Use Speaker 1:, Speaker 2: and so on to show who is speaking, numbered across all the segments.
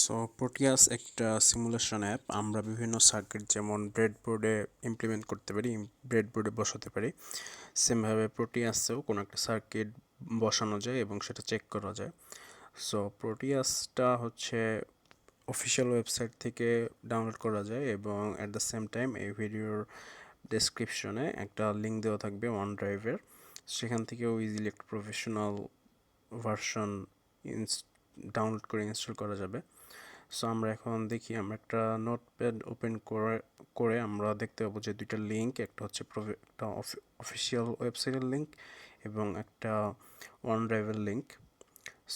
Speaker 1: So Proteus একটা simulation app. আমরা বিভিন্ন সার্কিট যেমন ব্রেডবোর্ডে ইমপ্লিমেন্ট করতে পারি, ব্রেডবোর্ডে বসাতে পারি। সেমভাবে প্রোটিয়াসেও কোনো একটা সার্কিট বসানো যায় এবং সেটা চেক করা যায়। সো প্রোটিয়াসটা হচ্ছে অফিসিয়াল ওয়েবসাইট থেকে ডাউনলোড করা যায় এবং অ্যাট দ্য সেম টাইম এই ভিডিওর ডেসক্রিপশনে একটা লিঙ্ক দেওয়া থাকবে ওয়ান ড্রাইভের। সেখান থেকেও ইজিলি একটা প্রফেশনাল ভার্সন ডাউনলোড করে ইনস্টল করা যাবে। সো আমরা এখন দেখি, আমরা একটা নোটপ্যাড ওপেন করে আমরা দেখতে পাবো যে দুইটা লিঙ্ক, একটা হচ্ছে একটা অফিসিয়াল ওয়েবসাইটের লিঙ্ক এবং একটা ওয়ান ড্রাইভের লিঙ্ক।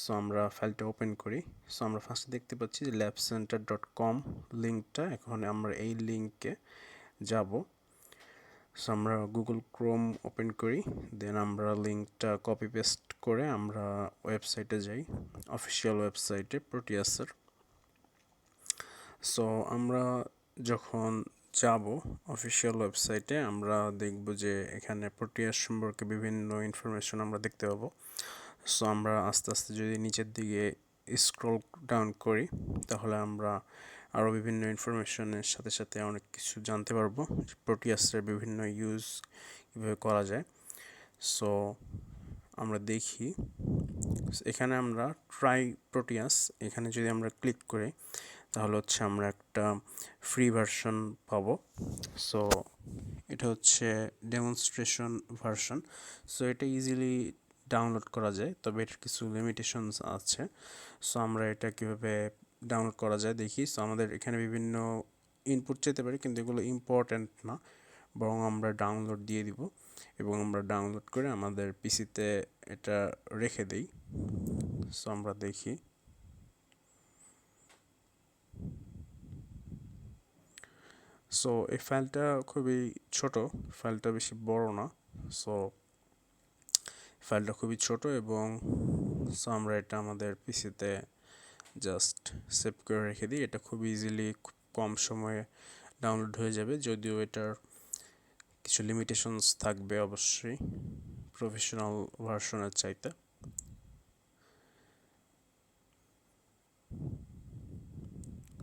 Speaker 1: সো আমরা ফাইলটা ওপেন করি। সো আমরা ফার্স্টে দেখতে পাচ্ছি যে labcenter.com লিঙ্কটা। এখন আমরা এই লিঙ্কে যাব। সো আমরা গুগল ক্রোম ওপেন করি, দেন আমরা লিঙ্কটা কপি পেস্ট করে আমরা ওয়েবসাইটে যাই, অফিসিয়াল ওয়েবসাইটে প্রোটিয়াসের। সো আমরা যখন যাব অফিসিয়াল ওয়েবসাইটে, আমরা দেখব যে এখানে প্রোটিয়াস সম্পর্কে বিভিন্ন ইনফরমেশন আমরা দেখতে পাবো। সো আমরা আস্তে আস্তে যদি নিচের দিকে স্ক্রল ডাউন করি, তাহলে আমরা আরও বিভিন্ন ইনফরমেশনের সাথে সাথে অনেক কিছু জানতে পারবো, প্রোটিয়াসের বিভিন্ন ইউজ কীভাবে করা যায়। সো আমরা দেখি, এখানে আমরা ট্রাই প্রোটিয়াস, এখানে যদি আমরা ক্লিক করি তাহলে হচ্ছে আমরা একটা ফ্রি ভার্সন পাবো। সো এটা হচ্ছে ডেমনস্ট্রেশন ভার্সন। সো এটা ইজিলি ডাউনলোড করা যায়, তবে এটার কিছু লিমিটেশনস আছে। সো আমরা এটা কীভাবে ডাউনলোড করা যায় দেখি। সো আমাদের এখানে বিভিন্ন ইনপুট যেতে পারে, কিন্তু এগুলো ইম্পর্ট্যান্ট না, বরং আমরা ডাউনলোড দিয়ে দিব এবং আমরা ডাউনলোড করে আমাদের পিসিতে এটা রেখে দিই। সো আমরা দেখি। সো এই ফাইলটা খুবই ছোট, ফাইলটা বেশি বড় না। সো ফাইলটা খুবই ছোট এবং সো আমরা এটা আমাদের পিসিতে জাস্ট সেভ করে রেখে দিই। এটা খুব ইজিলি খুব কম সময়ে ডাউনলোড হয়ে যাবে, যদিও এটার কিছু লিমিটেশনস থাকবে অবশ্যই প্রফেশনাল ভার্সনের চাইতে।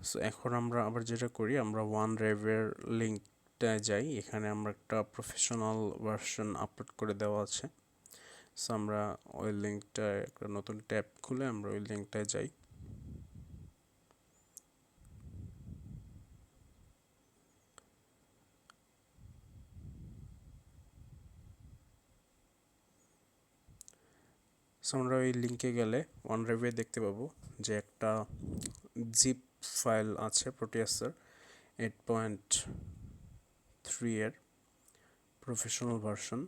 Speaker 1: সো এখন আমরা আবার যেটা করি, আমরা ওয়ান ড্রাইভের লিঙ্কটায় যাই। এখানে আমরা একটা প্রফেশনাল ভার্সন আপলোড করে দেওয়া আছে। সো আমরা ওই লিঙ্কটায় একটা নতুন ট্যাব খুলে আমরা ওই লিঙ্কটায় যাই। সো আমরা ওই লিঙ্কে গেলে ওয়ান ড্রাইভে দেখতে পাবো যে একটা জিপ ফাইল আছে প্রোটিয়াসের 8.3 এর প্রফেশনাল ভার্সন।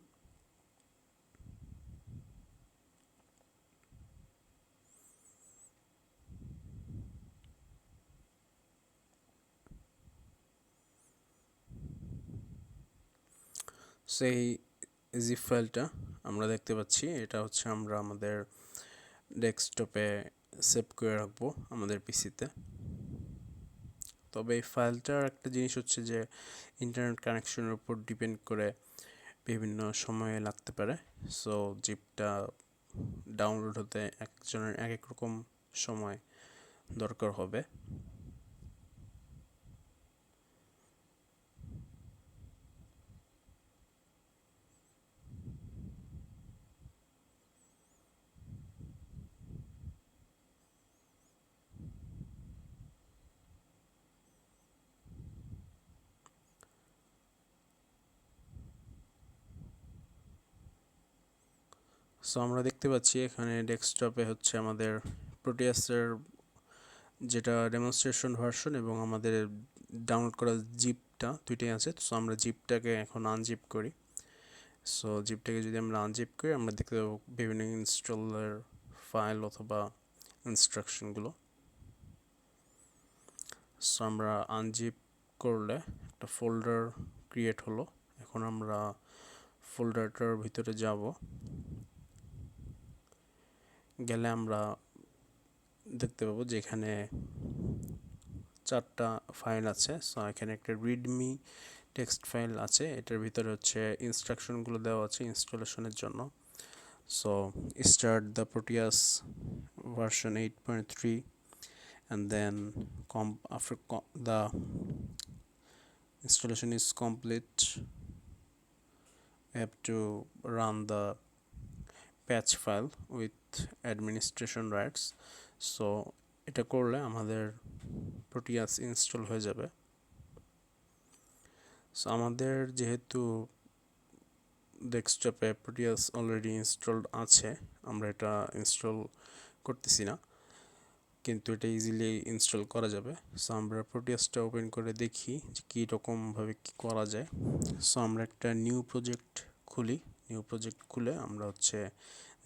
Speaker 1: সেই জিপ ফাইলটা আমরা দেখতে পাচ্ছি, এটা হচ্ছে আমরা আমাদের ডেস্কটপে সেভ করে রাখবো আমাদের পিসিতে। তবে এই ফাইলটার একটা জিনিস হচ্ছে যে ইন্টারনেট কানেকশনের উপর ডিপেন্ড করে বিভিন্ন সময়ে লাগতে পারে। সো জিপটা ডাউনলোড হতে একজনের এক এক রকম সময় দরকার হবে। সো আমরা দেখতে পাচ্ছি এখানে ডেস্কটপে হচ্ছে আমাদের প্রোটিয়াসের যেটা ডেমনস্ট্রেশন ভার্সন এবং আমাদের ডাউনলোড করা জিপটা দুইটাই আছে। সো আমরা জিপটাকে এখন আনজিপ করি। সো জিপটাকে যদি আমরা আনজিপ করি, আমরা দেখতে পাবো বিভিন্ন ইনস্টলের ফাইল অথবা ইনস্ট্রাকশনগুলো। সো আমরা আনজিপ করলে একটা ফোল্ডার ক্রিয়েট হলো। এখন আমরা ফোল্ডারটার ভিতরে যাব, গেলে আমরা দেখতে পাবো যে এখানে 4টা ফাইল আছে। সো এখানে একটা রিডমি টেক্সট ফাইল আছে, এটার ভিতরে হচ্ছে ইনস্ট্রাকশনগুলো দেওয়া আছে ইনস্টলেশনের জন্য। So start the Proteus version 8.3 and then after the installation is complete, we have to run the patch file with administration rights. so এটা করলে আমাদের Proteus ইনস্টল হয়ে যাবে। সো আমাদের যেহেতু ডেস্কটপে Proteus অলরেডি ইনস্টলড আছে, আমরা এটা ইনস্টল করতেছি না, কিন্তু এটা ইজিলি ইনস্টল করা যাবে। সো আমরা Proteusটা ওপেন করে দেখি যে কী রকমভাবে কী করা যায়। সো আমরা একটা নিউ প্রজেক্ট খুলে আমরা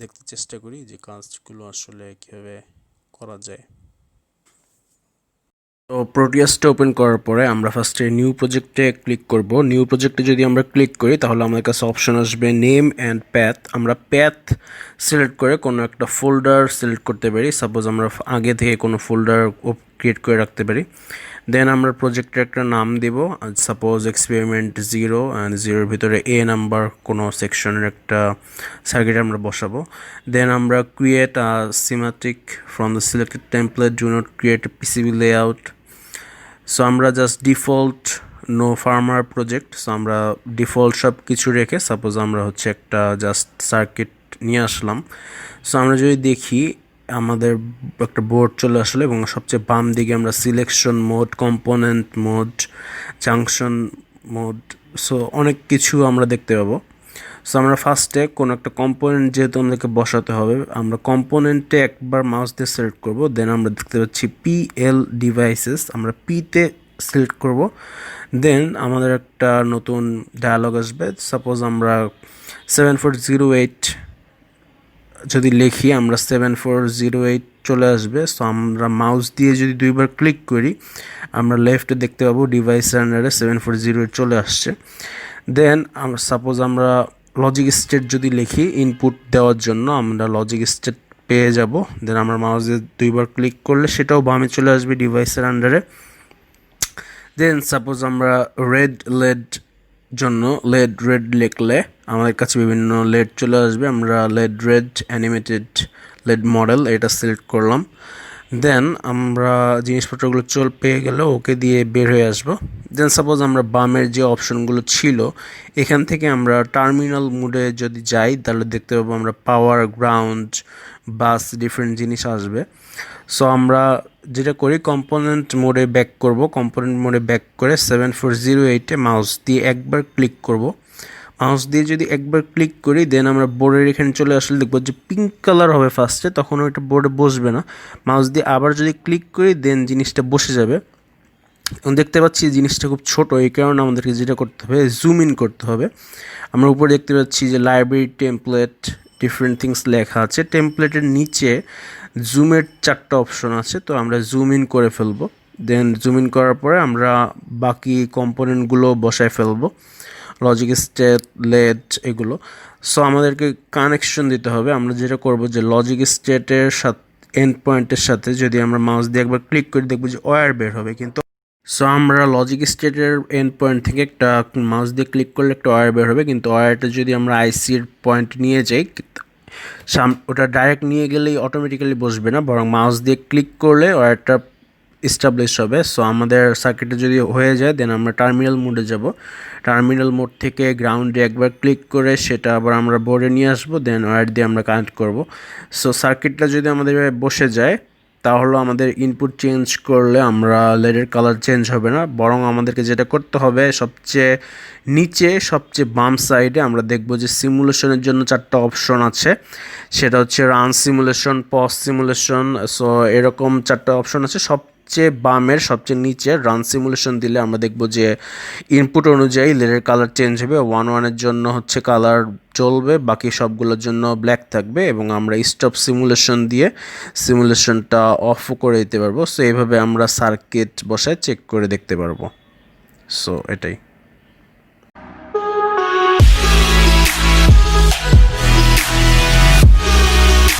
Speaker 1: দেখতে চেষ্টা করি যে কাজগুলো আসলে কীভাবে করা যায়। তো Proteusটা ওপেন করার পরে আমরা ফার্স্টে নিউ প্রজেক্টে ক্লিক করব। নিউ প্রজেক্টে যদি আমরা ক্লিক করি তাহলে আমাদের কাছে অপশন আসবে নেম অ্যান্ড প্যাথ। আমরা প্যাথ সিলেক্ট করে কোনো একটা ফোল্ডার সিলেক্ট করতে পারি। সাপোজ আমরা আগে থেকে কোনো ফোল্ডার ক্রিয়েট করে রাখতে পারি। দেন আমরা প্রজেক্টের একটা নাম দিব, সাপোজ এক্সপেরিমেন্ট 0, অ্যান্ড 0-এর ভিতরে এ নাম্বার কোনো সেকশনের একটা সার্কিট আমরা বসাবো। দেন আমরা create a schematic from the selected template, do not create a PCB layout. So আমরা just default no firmware project, so আমরা ডিফল্ট সব কিছু রেখে সাপোজ আমরা একটা জাস্ট সার্কিট নিয়ে আসলাম। সো আমরা যদি দেখি আমাদের একটা বোর্ড চলে আসলো এবং সবচেয়ে বাম দিকে আমরা selection mode, component mode, junction mode, so অনেক কিছু আমরা দেখতে পাবো। সো আমরা ফার্স্টে কোনো একটা কম্পোনেন্ট যেহেতু আমাদেরকে বসাতে হবে, আমরা কম্পোনেন্টে একবার মাউস দিয়ে সিলেক্ট করব। দেন আমরা দেখতে পাচ্ছি PL ডিভাইসেস, আমরা পিতে সিলেক্ট করব। দেন আমাদের একটা নতুন ডায়ালগ আসবে। সাপোজ আমরা 7408 যদি লিখি, আমরা 7408 চলে আসবে। সো আমরা মাউস দিয়ে যদি দুইবার ক্লিক করি আমরা লেফটে দেখতে পাবো ডিভাইস রানারে 7408 চলে আসছে। দেন সাপোজ আমরা লজিক স্টেট যদি লিখি ইনপুট দেওয়ার জন্য, আমরা লজিক স্টেট পেয়ে যাব। দেন আমরা মাউস দিয়ে দুইবার ক্লিক করলে সেটাও বামে চলে আসবে ডিভাইসের আন্ডারে। দেন সাপোজ আমরা লেড জন্য রেড লিখলে আমাদের কাছে বিভিন্ন লেড চলে আসবে। আমরা রেড অ্যানিমেটেড লেড মডেল এটা সিলেক্ট করলাম। দেন আমরা জিনিসপত্রগুলো পেয়ে গেলে ওকে দিয়ে বের হয়ে আসবো। দেন সাপোজ আমরা বামের যে অপশনগুলো ছিল এখান থেকে আমরা টার্মিনাল মোডে যদি যাই তাহলে দেখতে পাবো আমরা পাওয়ার, গ্রাউন্ড, বাস, ডিফারেন্ট জিনিস আসবে। সো আমরা যেটা করি কম্পোনেন্ট মোডে ব্যাক করব। কম্পোনেন্ট মোডে ব্যাক করে 7408-এ মাউস দিয়ে একবার ক্লিক করব। মাউস দিয়ে যদি একবার ক্লিক করি দেন আমরা বোর্ডের এখানে চলে আসলে দেখবো যে পিঙ্ক কালার হবে ফার্স্টে, তখন ওইটা বোর্ডে বসবে না। মাউস দিয়ে আবার যদি ক্লিক করি দেন জিনিসটা বসে যাবে। দেখতে পাচ্ছি জিনিসটা খুব ছোট, এই কারণে আমাদেরকে যেটা করতে হবে জুম ইন করতে হবে। আমরা উপরে দেখতে পাচ্ছি যে লাইব্রেরি টেমপ্লেট ডিফারেন্ট থিংস লেখা আছে। টেমপ্লেটের নিচে জুমের 4টা অপশন আছে, তো আমরা জুম ইন করে ফেলবো। দেন জুম ইন করার পরে আমরা বাকি কম্পোনেন্টগুলো বসায় ফেলবো, লজিক স্টেট, লেড, এগুলো। সো আমাদেরকে কানেকশন দিতে হবে। আমরা যেটা করব যে লজিক স্টেটের সাথে এন্ড পয়েন্টের সাথে যদি আমরা মাউস দিয়ে একবার ক্লিক করি দেখবো যে ওয়্যার বের হবে। কিন্তু সো আমরা লজিক স্টেটের এন্ড পয়েন্ট থেকে একটা মাউস দিয়ে ক্লিক করলে একটা ওয়্যার বের হবে, কিন্তু ওয়্যারটা যদি আমরা আইসির পয়েন্ট নিয়ে যাই ওটা ডাইরেক্ট নিয়ে গেলেই অটোমেটিক্যালি বসবে না, বরং মাউস দিয়ে ক্লিক করলে ওয়্যারটা এস্টাবলিশ হবে। সো আমাদের সার্কিটে যদি হয়ে যায় দেন আমরা টার্মিনাল মোডে যাব। টার্মিনাল মোড থেকে গ্রাউন্ডে একবার ক্লিক করে সেটা আবার আমরা বোর্ডে নিয়ে আসবো। দেন ওয়্যার দিয়ে আমরা কানেক্ট করব। সো সার্কিটটা যদি আমাদের বসে যায় তাহলে আমাদের ইনপুট চেঞ্জ করলে আমরা লেডের কালার চেঞ্জ হবে না, বরং আমাদেরকে যেটা করতে হবে সবচেয়ে নিচে সবচেয়ে বাম সাইডে আমরা দেখব যে সিমুলেশনের জন্য 4টা অপশন আছে। সেটা হচ্ছে run simulation, pause simulation, so এরকম 4টা অপশন আছে। সবচেয়ে বামের সবচেয়ে নিচে রান সিমুলেশন দিলে আমরা দেখব যে ইনপুট অনুযায়ী লেডের কালার চেঞ্জ হবে। 1-1-এর জন্য কালার চলবে, বাকি সবগুলোর জন্য ব্ল্যাক থাকবে, এবং আমরা স্টপ সিমুলেশন দিয়ে সিমুলেশনটা অফও করে দিতে পারবো। সো এইভাবে আমরা সার্কিট বসায় চেক করে দেখতে পারবো। সো এটাই।